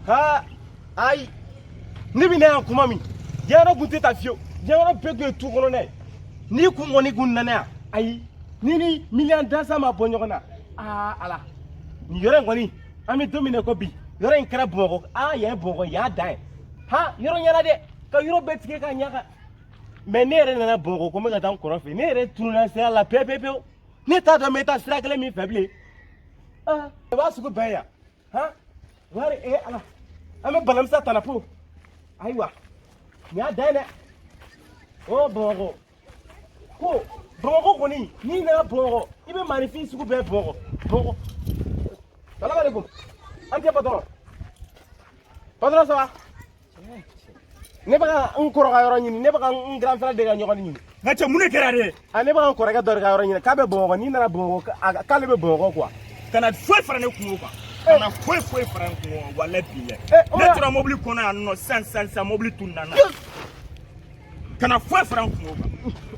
ha ayi ne bi na kuma min jaro gunte ta fio jaro pege tu kono ne ni ku ngoni gun na ayi ni million dansa ma bonyo na ala ni yore ngoni ami domine ko bi yore nkara bongo ya bongo ya dai ha yoro nyala de ka yoro betike ka nyaka mais ne yɛrɛ nana bongo ko n bɛ ka taa n kɔrɔ fɛ ne yɛrɛ tununa sira la pewu ne t'a dɔn n bɛ taa sira kelen min fɛ bilen i b'a sugu bɛɛ yan han wari ala an bɛ balamisa tana po ayiwa nin y'a dan ye dɛ o bamakɔ ko bamakɔ kɔni n'i nana bamakɔ i bɛ maanifin sugu bɛɛ bamakɔ salamaleykum an tɛ patron ça va ne baka n kɔrɔka yɔrɔ ɲini ne baka n grand frère de ka ɲɔgɔn ɲini nka cɛ mun de kɛra de ne baka n kɔrɔkɛ dɔ de ka yɔrɔ ɲini k'a bɛ bamakɔ n'i nana bamakɔ k'ale bɛ bamakɔ quoi kana foyi fara ne kungo kan kana foyi fara ne kungo kan walahi billahi ne tora mobili kɔnɔ yan nɔ sisan mobili tununa n na kana foyi fara ne kungo kan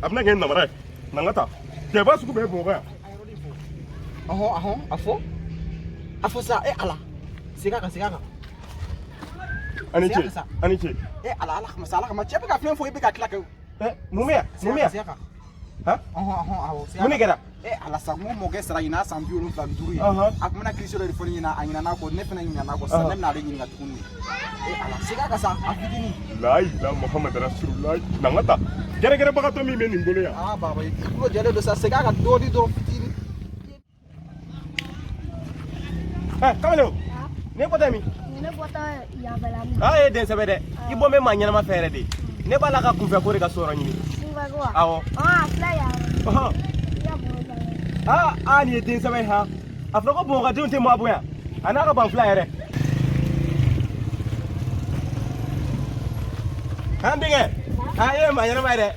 a bɛna kɛ namara ye na n ka taa cɛba sugu bɛɛ bamakɔ yan a fɔ sa ala segin a kan ani ce ala kama cɛ bɛ ka fɛn fɔ i bɛ ka tila kɛ mun bɛ yan mun ne kɛra ala sa n ko mɔkɛ sara ɲina san 75 ye a tun bɛna kilisio dɔ de fɔ ne ɲɛna a ɲinana kɔ ne fana ɲinana kɔ sisan ne bɛna ale ɲininka tuguni ala segin a kan sa a fitinin la ilaha muhammad rasulullah na n ka taa gɛrɛgɛrɛbagatɔ min bɛ nin bolo yan baba i kulo jɛlen don sa segin a kan dɔɔnin dɔrɔn fitinin kamalen ne kɔtɛ min ne bɔtɔ yanfɛlanin ye den sɛbɛ dɛ i bɔ bɛ maa ɲɛnama fɛ yɛrɛ de ne b'a la ka kunfɛ ko de ka so yɔrɔ ɲini kunfɛ ko wa awɔ filɛ yan i ka bolo da nin ye den sɛbɛ ye ha a fɔra ko bamakɔdenw tɛ maa bonya a n'a ka ban fila yɛrɛ han denkɛ e ye maa ɲɛnama ye dɛ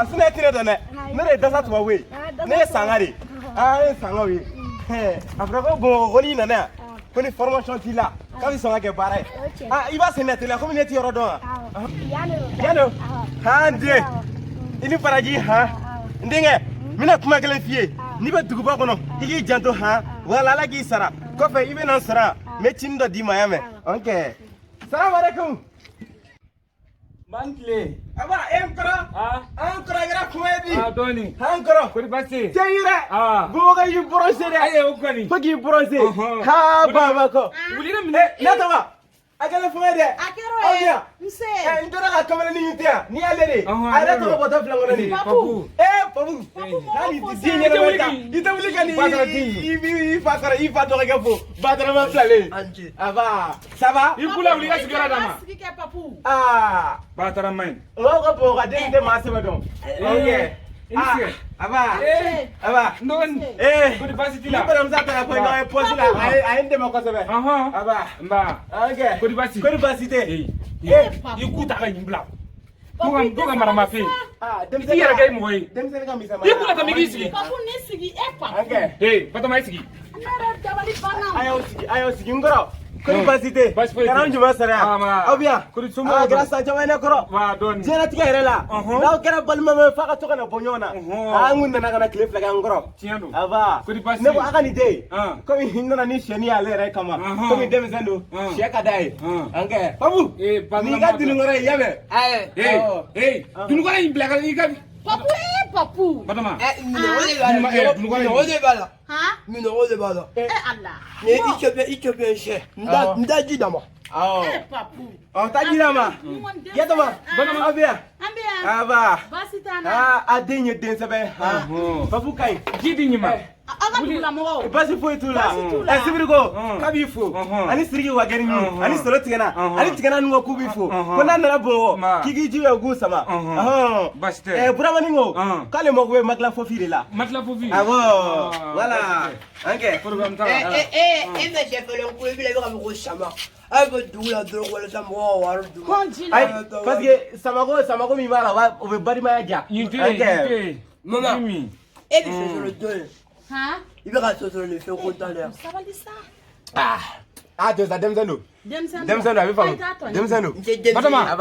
sinɛ tɛ ne dɔn dɛ ne de ye dasa tubabu ye ne ye sanga de ye sangaw ye a fɔra ko bamakɔ ko n'i nana yan ko ni formation t'i la k'a bɛ sɔn ka kɛ baara ye i b'a sɛnɛ teliya komi ne tɛ yɔrɔ dɔn wa yanni han den i ni baraji han n denkɛ n bɛna kuma kelen f'i ye n'i bɛ duguba kɔnɔ i k'i janto han wala ala k'i sara kɔfɛ i bɛ na n sara n bɛ cini dɔ d'i ma yan mɛ ok salamaleykum ban tile aba n kɔrɔ an kɔrɔ kɛra kuma ye bi dɔɔni an kɔrɔ kodi baasi cɛ yɛrɛ bamakɔ y'i bɔrɔse dɛ ayi o kɔni fo k'i bɔrɔse ha bamakɔ wuli ka minɛ ne tɔgɔ a kɛlen fanga ye dɛ a kɛra ye nse n tora ka kamalen ni tɛ yan ni y'ale de a yɛrɛ tɔgɔ bɔtɔ filɛ kɔnɔ de papu papu hali di ɲɛnɛma ta i tɛ wuli ka ni i fa kɔrɔ i fa dɔgɔkɛ fo batarama filalen a ba ça va i bula wuli ka sigiyɔrɔ d'a ma batarama in o b'a fɔ ko den tɛ maa sɛbɛ dɔn ok aba n dɔgɔnin kodi baasi t'i la ni baramusa taga ko n'aw ye pɔsi la a ye n dɛmɛ kosɛbɛ aba nba ok kodi baasi tɛ i k'u ta ka ɲin bila to ka marama fɛ yen i t'i yɛrɛ kɛ i mɔgɔ ye denmisɛnnin ka misɛnman i k'u la tɛmɛ i k'i sigi papu ni sigi papu ok batoma i sigi ne yɛrɛ dabali banna a y'aw sigi n kɔrɔ kodi baasi tɛ kana jumɛn sara yan aw bɛ yan kodi somɔgɔw kɛra san caman ye ne kɔrɔ diɲɛlatigɛ yɛrɛ la n'aw kɛra balima mɛ f'a ka to ka na bɔ ɲɔgɔn na n kun nana ka na tile fila kɛ n kɔrɔ tiɲɛ don aba kodi baasi ne ko a ka nin den komi n nana ni sɛni y'ale yɛrɛ kama komi denmisɛn don sɛ ka d'a ye an kɛ papu n'i ka dununkɔrɔ ye yamɛ dununkɔrɔ in bila ka i ka papu batoma minɔgɔ de b'a la minɔgɔ de b'a la ala mais i cɛ bɛ sɛ n da ji d'a ma papu taa ji d'a ma yatama aw bɛ yan an bɛ yan aba baasi t'an na a den ye den sɛbɛ papu ka ɲi ji di ɲima aw ka dugulamɔgɔw basi foyi t'u la sibiri ko k'a b'i fo ani siriki wa gɛrɛ ɲini ani solo tigɛna ani tigɛna nin ko k'u b'i fo ko n'a nana bamakɔ k'i k'i jiwɛ u k'u sama basi tɛ buramani ko k'ale mako bɛ makila fofi de la makila fofi awɔ wala an kɛ e bɛ sɛ fɛnɛ ko i bɛ ka mɔgɔ sama a bɛ dugu la dɔrɔn walasa mɔgɔw ka wari dun ayi parce que samako min b'a la o bɛ balimaya ja mama e bɛ sɔsɔrɔ jɔn ye i bɛ ka sɔsɔrɔ nin fɛn ko ta de yan Ah, Demzano. Demzano, avec Fabou. Demzano. Batama.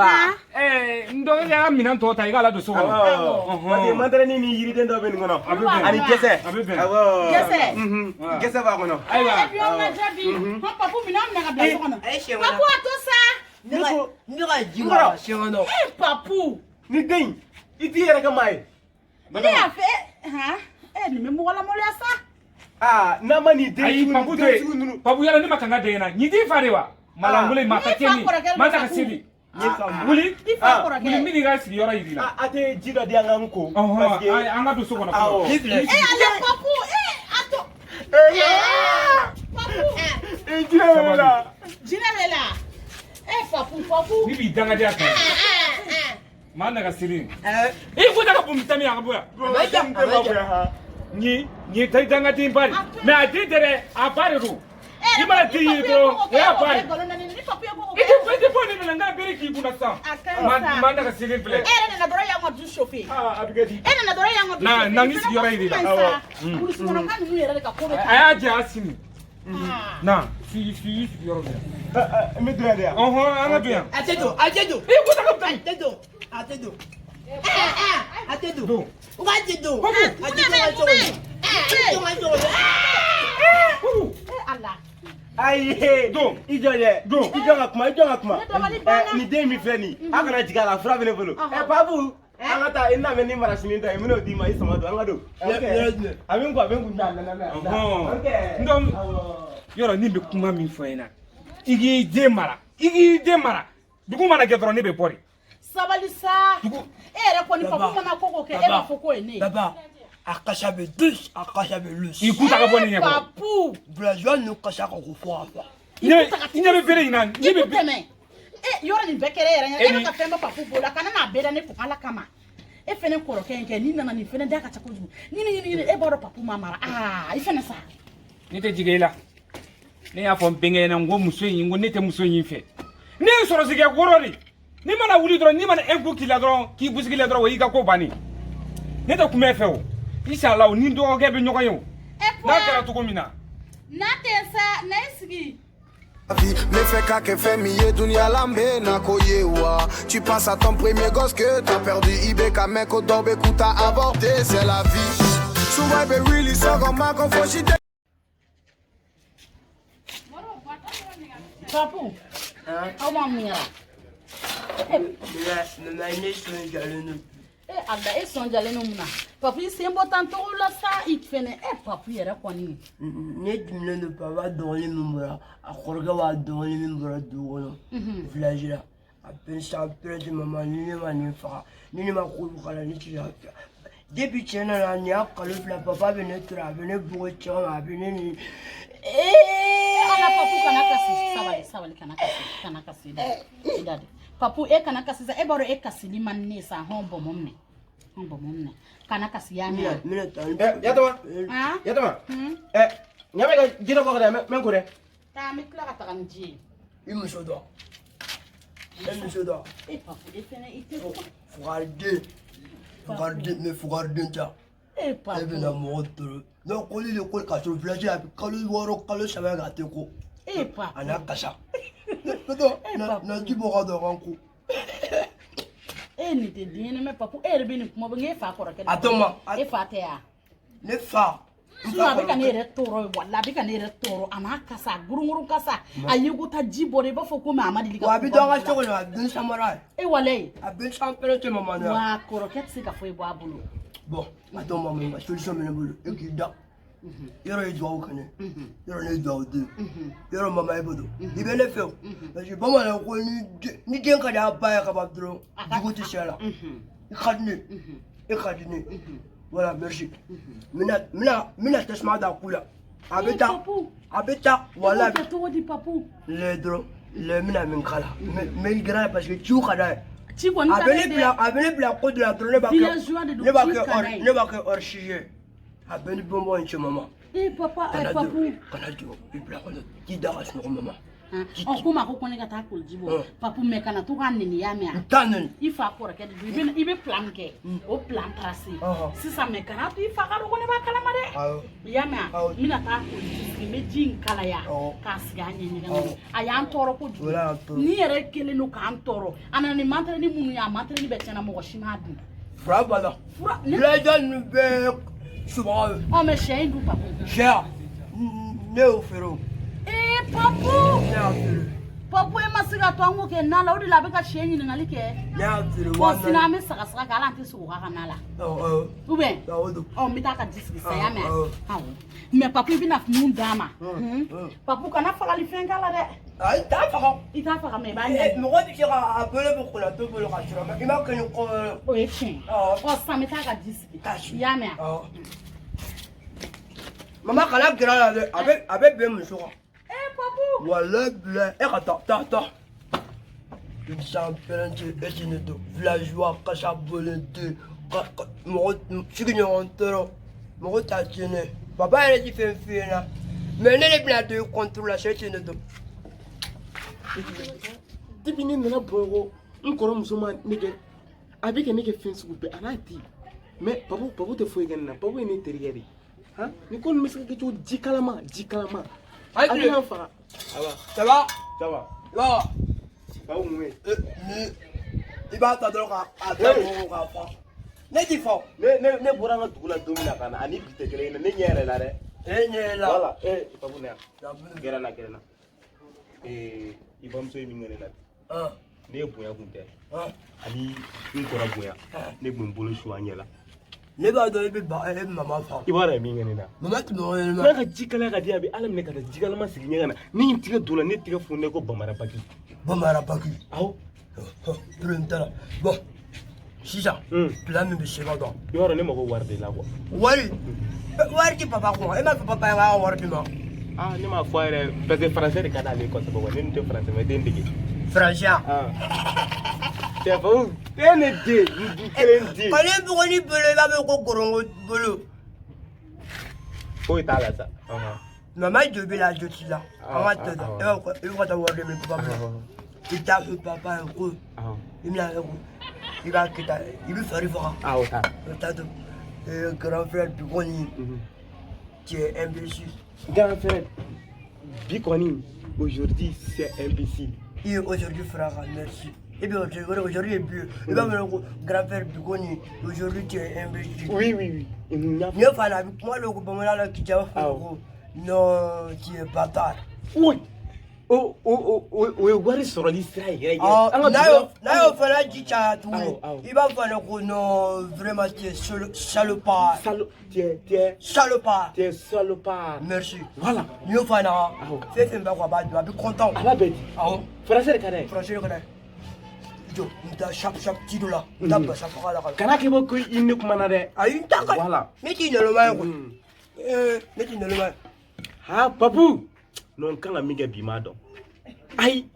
Ndo ya minan to ta igala do so. Parce que maintenant ni yiri den do ben ngono. Ani gese. Awo. Gese ba ngono. Aywa. Et puis on a déjà dit, papa pour minan na ka bien sono. Papa to ça. Ndira jima shirano. Eh papou. Ni den. Iti yere ka mai. Il a fait hein? Eh ni me wala mo la ça. Ah, na mani den. Ai papu to. Papu yala ni makanga de na. Nyidi farewa. Malangule mata keni. Mata ka sidi. Wuli? Wuli mini ga sidi yora yidi la. Ate jido di anga nko. Parce que anga do so kona. Eh ale papou. Eh ato. Eh jido la. Jina la. Eh papou. Ni bi danga dia ka. Mana ka sidi. Ko daga bum tami anga boya. Ni tai danga tin bari. Me ati tere a bari ru. Ima ti do ya bari. Iti poni melanga beri ki buna sa. Mana ka sidi ple. Na dora ya ngadu chauffer. Abigadi. Na dora ya ngadu. Na ngisi yora yidi la. Polisi mona kan mu yere ka ko. Aya ja asini. Na, fi yoro be. Me do ya. Anga do ya. Atedo. Ko daga bum. Atedo. Do. Uga atedo. Allah. Aye. Do. Ijoye. Do. Ijonga kuma. Ni den mi feni. Akara jigala fra bene bolo. Babu. Anga ta ina me ni marasini to emino di ma isama do anga do. Okay. Amin ko na. Okay. Ndom. Yoro ni be kuma min fo ina. Igi de mara. Dugu mana ke dron ni be pori. Sabali sa. Era ko ni papu mana koko ke era foko ene. Baba. Akasha be dus, akasha be lus. Ikuta ka boni nyako. Papu. Blajon no kasha ko fo afa. Ni be bere ina. Ni be teme. Yoro ni bekere era ka temba papu bola kana na beda ne ko ala kama. E fene koro kenke ni nana ni fene da ka chakoju. Ni e boro papu mamara. I fene sa. Ni te jigela. Ni ya fo mbenge na ngo muso yin ngo nete muso yin fe. Ni soro sige gorori. Ni mana wuli dron ni mana enko kila dron ki busigi la dron wo yika ko bani. Ni te kuma fe o. Inshallah ni do ke be nyoko yo. Na kera to komina. Na tensa na isigi. Me fait qu'à fait mié dunia lambe na koyewa. Tu penses à ton premier gosse que t'as perdu Ibeka mec au dorbe t'as avorté, c'est la vie. Souvent be really so comme ma confondite. Papu. Awa mira. Ada sonja le numna. Papu sembo tanto la sa itfene papu yera kwani. Ne dimne ne pas va dans les membres. A korga wa dans les membres do village là. A peine ça près de maman ni mani fa. Ni ma ko kala ni ti ya. Depuis tena la ni a kalu la papa venait venir pour tchama venir ni. Ala papu sabali kana kasi dadi. Papu kana kasi za ebaro kasi limanne sa hombo momne kana kasi yani yatama nyame ga jira ko da men ko de ta mi kla ka tanji imusodo papu fene ite faut garder ta papu even la moto non ko li ko ka sur village a kalu woro kalu sabe ga te ko papu ana kasha na di mo ga do ranko ni te dine me papu bini kuma be fa ko rakela atoma fa te ya ne fa suna be kan ere toro wala be kan ere toro ana kasa gurunguru kasa ayugo ta jibore ba fo ko ma amadi liga wa bi do ga to na bin samara wale abin champere te mama na wa ko roket sika fo ibo abulu bon atoma mo solution me bulu ekida yoro e do kan yoro ne do de yoro mama e bodo ibe le fe parce que bon ma ko ni den ka da ba ya ka ba dro digo ti shala ikadni voilà merci mina tesma da kula abeta voilà to di papu le dro le mina min kala mais grand parce que tu kada ti ko ni abele bla ko de la dro ne ba que hors sujet abele bonbon chez maman papa papu kana du ibla ko ti da ras no maman on kuma ko ko ne ka taa koliji bɔ papu mɛ kana to ka nini ya mɛ Tanel. i fa kɔrɔkɛ de don i bɛ plan kɛ o plan tracé sisan mɛ kana to i fa ka dɔn ko ne b'a kalama dɛ i y'a mɛn a n bɛna taa koliji sigi n bɛ ji in kalaya k'a sigi a ɲɛ ɲɛgɛn kɔnɔ a y'an tɔɔrɔ kojugu ni yɛrɛ kelen don k'an tɔɔrɔ a nana ni matɛrɛni minnu ye a matɛrɛni bɛɛ tiɲɛna mɔgɔ si m'a dun Fura bala. Villageois ninnu bɛɛ subaga ye. ɔ mɛ sɛ in dun papu Sɛ ne y'o feere o. papu Ne y'a feere. papu e ma se ka to an ko kɛ na la o de la a bɛ ka sɛ ɲininkali kɛ Ne y'a feere bon 1000. sinon an bɛ sagasaga kɛ ala an tɛ sogo k'a ka na la ou bien Awɔ don. n bɛ taa ka ji sigi saya mɛn awɔ mɛ papu i bɛna mun d'a ma papu kana fagali fɛn k'a la dɛ Ayi t'a faga. i t'a faga mɛ i b'a ɲɛ Mɔgɔ bɛ se ka bolo bɛ kunna to bolo ka sɔrɔ mɛ i ma kɛ ni kɔ. o ye tiɲɛ ɔ sisan n bɛ taa ka ji sigi i y'a mɛn Mama kana gɛrɛ a la dɛ a bɛ bɛn muso kan. papu Walayi bilayi e ka taa. Une championne et une de villageois kasa bolente mɔgɔ sigiɲɔgɔn tɔɔrɔ mɔgɔ t'a tiɲɛ papa yɛrɛ ti fɛn f'i ɲɛna mais ne de bɛna don i contre la c'est tiɲɛ don. Depuis ne nana Bamakɔ n kɔrɔmuso ma ne kɛ a bɛ kɛ ne kɛ fɛn sugu bɛɛ a n'a di mais papu tɛ foyi kɛ ne na papu ye ne terikɛ de ye ni ko nin bɛ se ka kɛ cogo ji kalama a bɛ n'an faga. Ça va? Ça va. Wa Bawu mun ye. i b'a ta dɔrɔn k'a da mɔgɔw k'a fa ne ti fɔ. ne bɔra an ka dugu la don min na ka na ani bi tɛ kelen ye ne ɲɛ yɛrɛ la dɛ. e ɲɛ la. Voilà papu ne yan. Gɛrɛ na. I bamuso ye min kɛ ne la bi. Ne ye bonya kun tɛ ani n kɔrɔ bonya ne tun bɛ n bolo su a ɲɛ la. Ne b'a dɔn i bɛ mama fa. I b'a dɔn min kɛ ne na. Mama tun bɛ ɲɛnama. N'a ka ji kalaya ka di a bɛ ala minɛ ka taa ji kalama sigi ɲɛgɛn na ni n tigɛ donna ne tigɛ funu ne ko bamara baki. Bamara baki. Awɔ. Problème t'a la bon sisan plan min bɛ se ka dɔn. I b'a dɔn ne mago wari de la quoi. Wari ti papa kun e m'a fɔ papa ye k'a ka wari di ma. Ne m'a fɔ yɛrɛ parce que français de ka d'ale kosɛbɛ wa ne nin tɛ français mais den dege. Français. C'est bon. E ne den n kelen den. Kɔni bugɔli bolo i b'a fɔ ko gorongo bolo. Foyi t'a la sa. Mama jo bɛ la jo ti la. An ka tɛ da i bɛ ka taa wari de minɛ papa bolo. I t'a fɛ papa ye ko i bɛna kɛ ko i b'a kɛ tan i bɛ fari faga. Awɔ taa. O t'a to grand frère bi kɔni tu es imbécile. Grand frère bi kɔni aujourd'hui c'est imbécile. Aujourd'hui frère merci. Et bien aujourd'hui est plus. Il va me dire grand frère bi kɔni aujourd'hui tu es imbécile. Oui. Ne fa la moi le groupe moi là qui t'a fait non tu es bâtard. Oui. O ye wari sɔrɔli sira yɛrɛ n'a y'o fana ji caya tuguni i b'a fɔ ne ko non vraiment tu es salopard. Salopard. Merci. Voilà. N'i y'o fana fɛn fɛn bɛ ko a b'a dun a bɛ content. A b'a bɛɛ di. Awɔ. Français de ka d'a ye. Français de ka d'a ye. Jɔ n taa chaque ci dɔ la n taa basa faga la ka. Kana kɛ bɔ ko i ne kumana dɛ. Ayi n t'a ka. Voilà. Ne t'i nɛlɛma ye koyi. Ne t'i nɛlɛma ye. Papu. Non kan ka min kɛ bi m'a dɔn. Ayi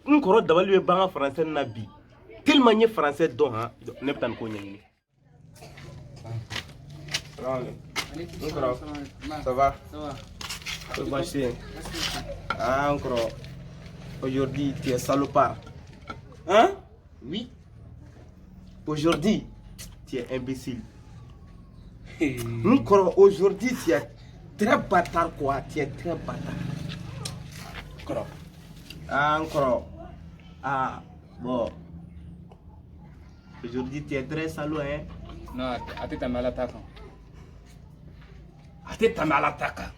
n kɔrɔ dabali bɛ ban ka français na bi tellement n ye français dɔn ne bɛ taa nin ko ɲɛɲini. N kɔrɔ ça va? Tout va bien. N kɔrɔ aujourd'hui tu es salopard. Hein? Oui. Aujourd'hui tu es imbécile. N kɔrɔ aujourd'hui tu es très bâtard quoi, tu es très bâtard. Kɔrɔ. Encore. Bon. Aujourd'hui, tu es très salaud, hein? Non, a tɛ tɛmɛ ala ta kan. A tɛ tɛmɛ ala ta kan.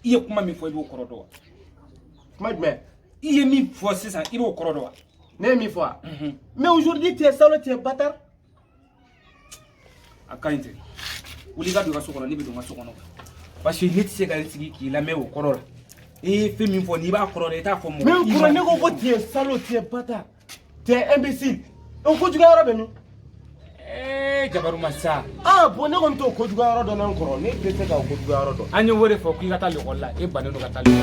I ye kuma min fɔ i b'o kɔrɔ dɔn wa? Kuma jumɛn? I ye min fɔ sisan i b'o kɔrɔ dɔn wa? Ne ye min fɔ wa? Mais aujourd'hui, tu es salaud, tu es bâtard. A ka ɲi tɛ. Wuli i ka don i ka so kɔnɔ ne bɛ don n ka so kɔnɔ. Parce que ne tɛ se ka n sigi k'i lamɛn o kɔrɔ la. Fais min fɔ n'i b'a kɔrɔ dɛ i t'a fɔ mɔgɔ. Mais kɔrɔ ne ko ko tu es salaud, tu es bâtard, tu es imbécile. O ko juguya yɔrɔ bɛ min? Jabaruma sa. Bon ne kɔni t'o ko juguya yɔrɔ dɔn ne kɔrɔ ne tɛ se ka o ko juguya yɔrɔ dɔn. An ye o de fɔ k'i ka taa l'école la e bannen don ka taa l'école.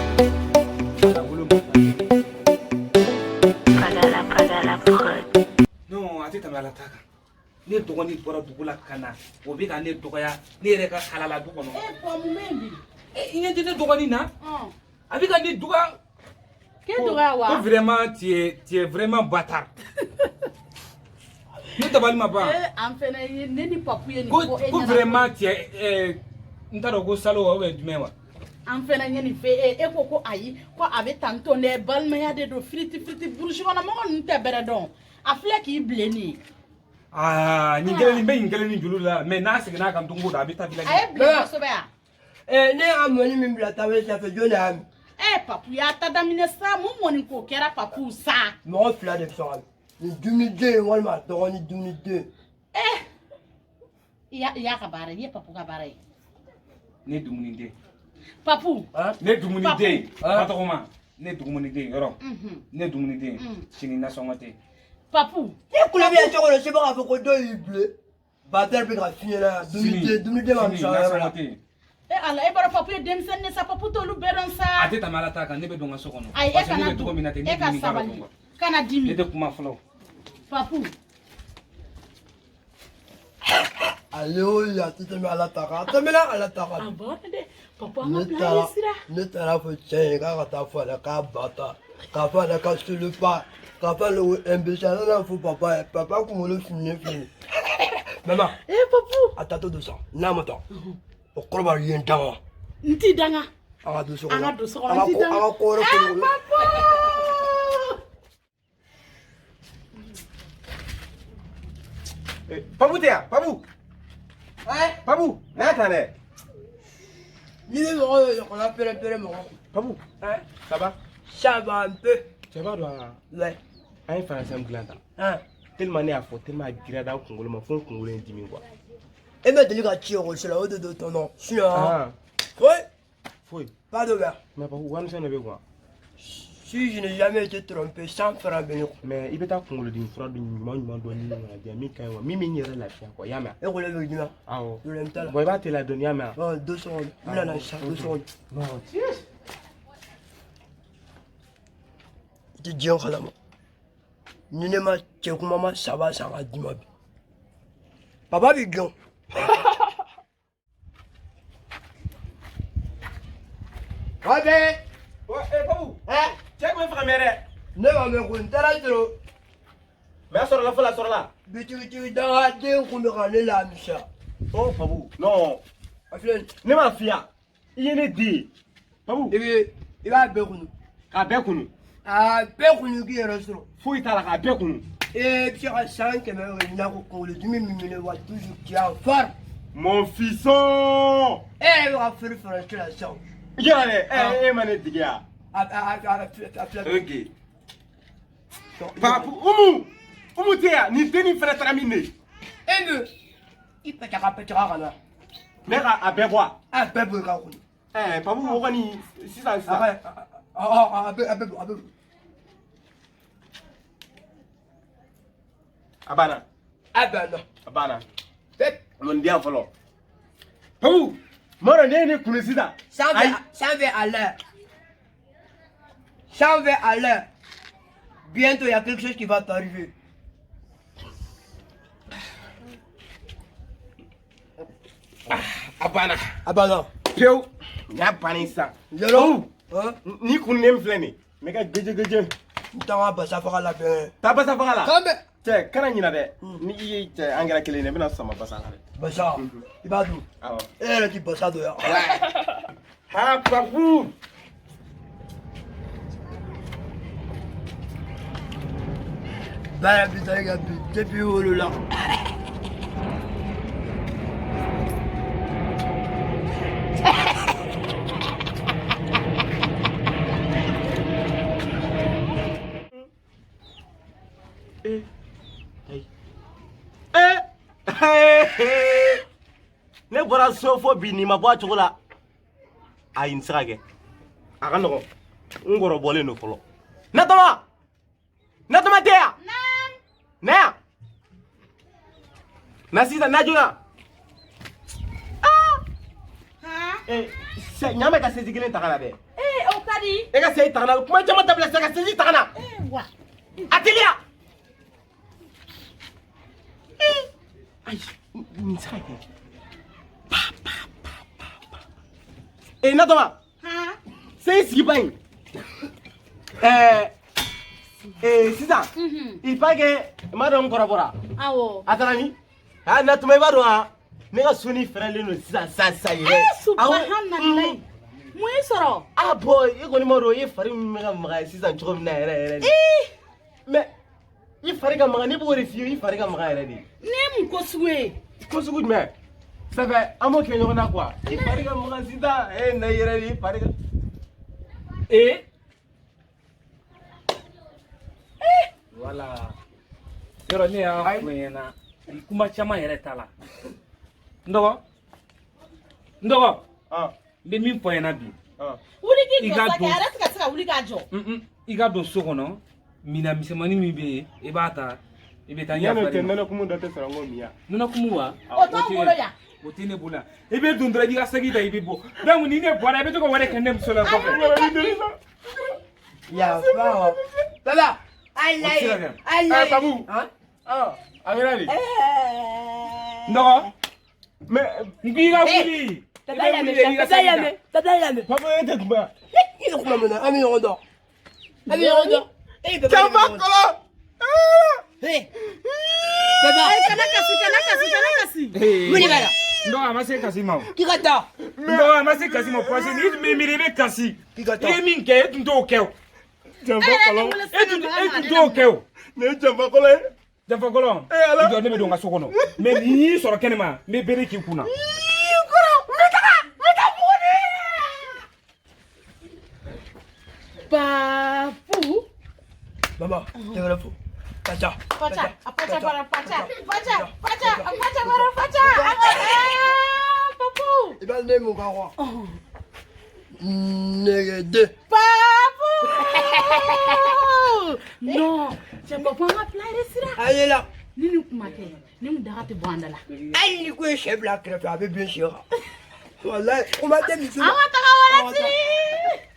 Non a tɛ tɛmɛ ala ta kan. Ne dɔgɔnin bɔra dugu la ka na o bɛ ka ne dɔgɔya ne yɛrɛ ka halala du kɔnɔ. Mun bɛ yen bi? I ɲɛ tɛ ne dɔgɔnin na. Avec un douga. Quel droit wa? Vraiment, tu es vraiment bâtard. Ne t'abalme pas. En fait, ni papu ni Ko vraiment tu es ntaro go salo wa du mewa. En fait, ni fait e ko ayi ko avec tanto ne balmaya de do friti bourgeois na mo on te bere don. Afle ki bleni. Ah, ni ngele ni julu la mais na signa kam tungo da bita bila. Ay bleni so ba. Ne amoni min bila tawe ça fait jona am. Papu ya ta damine sa mo moni ko kera papu sa. Mo fla de fam. Ni 2002 walma do ni 2002. Ya ka bare, ye papu ka bare. Ne dumuni de. Papu. Ne dumuni de. Patoma. Ne dumuni de yoro. Ne dumuni de. Sini na songote. Papu. E kule bi en choko le sebo ka foko do ible. Bater pe ka fini na 2002 ma misa. Ala e bara papu dem sen ne sa papu to lu beron sa. Ate tamala ta kan ne be donga sokono. Ay e kana to minate ne dimi ka donga. Kana dimi. Ne de kuma flow. Papu. Allo ya tete me ala taka. Tamela ala taka. Abode papu ama plan sira. Ne tara fo che ka ta fo la ka bata. Ka fa la ka sur le pas. Ka fa le imbécile na fo papa. Papa ko mo le fini. Maman. Papu. Atato de ça. Na moto. O korba yen dama. Nti danga. Aga do so. Aga do so. Nti danga. Aga ko ro ko. Papu tia, Papu. Papu, n'attendez. Ni le on a péré mon. Papu, ça va? Ça va un peu. Ça va toi? Ouais. Un français me glanda. Tellement né à faute, tellement grada au Congo, mon fond congolais intime quoi. Et mais tu as tiré au sol là de ton nom. Sinon. Ouais. Foi. Pas de verre. Mais Papu, on ne sait pas quoi. Si je n'ai jamais été trompé, sans faire bénir. Mais il peut être congolais d'une fraude d'une monument donné à mi quand mi nire la fia quoi yama. Et relève le dîner. Ah oh. Je l'aime tellement. Boy va te la donner yama. Oh 2 secondes. Il en a ça 2 secondes. Non. Tu dis en kalama. Ni ne ma tchekou maman ça va ça va dire ma vie. Papa bigon. Ouais. Ouais, Papu. Check mon frère mère. Ne va me contrer trop. Mais sur la folle sur là. Bitu dans la tête qu'on me râle là Micha. Oh Papu. Non. Aflen. Ne ma fia. Il est dit. Papu. Il va bekunu. Ka bekunu. Ah bekunu qui est restaurant. Faut y ka bekunu. Et puis à 5 mais na ko le demi minute va toujours qui en forme. Mon fisson. Il va faire la sang. Regardez, mané diga. Ok. Papu, umu tia, ni teni fera tramine. Il peut te là. Mais à bebois. Ah, bebo ka ko. Papu, on va ni 600. Abana. Abana. Mon dia folo. Papu, moro ne kunisida. Ça va à l'heure. Ça va à l'heure. Bientôt, il y a quelque chose qui va t'arriver. Abana. Peu. Ya panisa. Yalo. Ni kunem flene. Mais ka geje. T'as pas ça fera la peine. T'as pas ça fera là. Kambe. Te kana nyina de. Ni yi te angela kele ne bena sama basa la. Basa. Ibadu. Ah. Eh, tu basa do ya. Ha Papu. Bah, putain, gars, depuis où le là? Ne bɔra so fo bi ni ma bɔ a cogo la ayi n tɛ se ka kɛ a ka nɔgɔn n kɔrɔbɔlen don fɔlɔ natɔma tɛ yan na yan na sisan na joona ɲaamɛ ka sesi kelen ta ka na dɛ O ka di. e ka seyi ta ka na kuma caman dabila sisan ka sesi ta ka na Wa. a teliya ayi n tɛ se ka kɛ natɔma C'est ici pas. Sisan. Il paraît que madame Korabora. Awo. Atarani. Ah na tuma ba do ha. Ne ka soni frère no sa yere. Subhanallah. Mun soro. Ah boy, e ko ni maro e fari me ka maga sisan chogo na yere. Mais il fari ka maga ni bo refiyo il fari ka maga yere di. Ne mun ko suwe. Ko sugu mais ça fait amo ke nyona quoi. Il fari ka maga sida na yere di fari ka. Voilà. Yɔrɔ ne y'a fɔ ɲɛna kuma caman yɛrɛ t'a la. N dɔgɔ n bɛ min fɔ ɲɛna bi. Wuli k'i jɔ sa kɛ, a yɛrɛ tɛ ka se ka wuli k'a jɔ. I ka don so kɔnɔ minan misɛnmanin min bɛ yen i b'a ta i bɛ taa ɲɛfɛ. Yan'o tɛ nɔnɔ kumu dɔ tɛ sɔrɔ n ko min ya. Nɔnɔ kumu wa? O t'anw bolo yan. O tɛ ne bolo yan. I bɛ don dɔrɔn i b'i ka sagi ta i bɛ bɔ. Donc ni ne bɔra i bɛ to ka wari kɛ ne muso la kɔfɛ. Ya fa. Tala. Allah. Babu. Ah, Amirali. Ndɔgɔ. Mais n k'i ka wuli. Tata yame. Papa e tɛ kuma. Il kuma mana ami ɲɔgɔn dɔn. Ami ɲɔgɔn dɔn. Eh baba. Jamba kɔlɔ. Hey. Baba. Kana kasi. Mun de b'a la? Ndɔgɔ a ma se kasi ma o. K'i ka taa. Ndɔgɔ a ma se kasi ma parce que n'i tun bɛ miiri i bɛ kasi. K'i ka taa. I ye min kɛ e tun t'o kɛ o. Jamba kɔlɔ. E tun t'o kɛ o. Ne ye jamba kɔlɔ ye. Janfa kɔlɔn. I jɔ ne bɛ don n ka so kɔnɔ. Mais n'i y'i sɔrɔ kɛnɛma n bɛ bere k'i kun na. Papu. Mama, tɛgɛrɛ fo. Pacha. Pacha. Papu. I b'a ne mun kan quoi? Nɛgɛden. Papu. Non, c'est pas pour m'appeler sira. Allez là. Ni kuma kɛ, ni mun daga tɛ bɔ an da la. Hali ni ko ye sɛ bila a kɛrɛfɛ a bɛ bin sɛ kan. Walayi, kuma tɛ misi ma. An ka taga wɛrɛ siri.